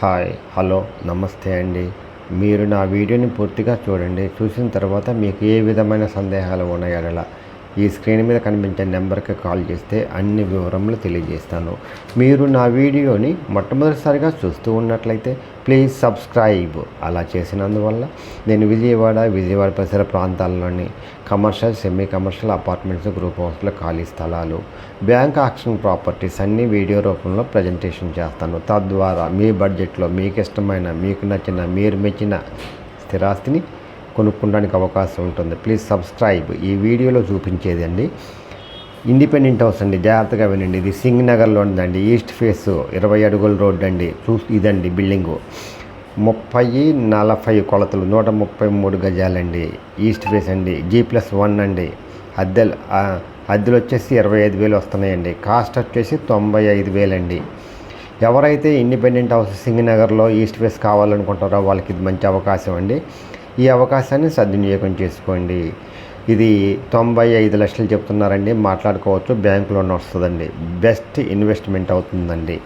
Hi hello నమస్తే అండి. మీరు నా వీడియోని పూర్తిగా చూడండి. చూసిన తర్వాత మీకు ఏ విధమైన సందేహాలు ఉన్న యెడల ఈ స్క్రీన్ మీద కనిపించే నెంబర్కి కాల్ చేస్తే అన్ని వివరములు తెలియజేస్తాను. మీరు నా వీడియోని మొట్టమొదటిసారిగా చూస్తూ ఉన్నట్లయితే ప్లీజ్ సబ్స్క్రైబ్. అలా చేసినందువల్ల నేను విజయవాడ పరిసర ప్రాంతాల్లోని commercial, semi commercial apartments, group హౌస్లో ఖాళీ స్థలాలు, బ్యాంక్ ఆక్షన్ ప్రాపర్టీస్ అన్నీ వీడియో రూపంలో ప్రజెంటేషన్ చేస్తాను. తద్వారా మీ బడ్జెట్లో మీకు ఇష్టమైన, మీకు నచ్చిన, మీరు మెచ్చిన స్థిరాస్తిని కొనుక్కోవడానికి అవకాశం ఉంటుంది. Please subscribe. ఈ వీడియోలో చూపించేది అండి ఇండిపెండెంట్ హౌస్ అండి. జాగ్రత్తగా వినండి. ఇది సింగ్ నగర్లో ఉందండి. ఈస్ట్ ఫేస్ 20 అడుగుల రోడ్ అండి. ఇదండి బిల్డింగు 30-40 కొలతలు, 133 గజాలండి. ఈస్ట్ ఫేస్ అండి. G+1 అండి. అద్దెలు వచ్చేసి 25,000 వస్తున్నాయండి. కాస్ట్ వచ్చేసి 95,000 అండి. ఎవరైతే ఇండిపెండెంట్ హౌస్ సింగ్ నగర్లో ఈస్ట్ ఫేస్ కావాలనుకుంటారో వాళ్ళకి ఇది మంచి అవకాశం అండి. ఈ అవకాశాన్ని సద్వినియోగం చేసుకోండి. ఇది 95 లక్షలు చెప్తున్నారండి. మాట్లాడుకోవచ్చు. బ్యాంక్ లోన్ వస్తుందండి. బెస్ట్ ఇన్వెస్ట్మెంట్ అవుతుందండి.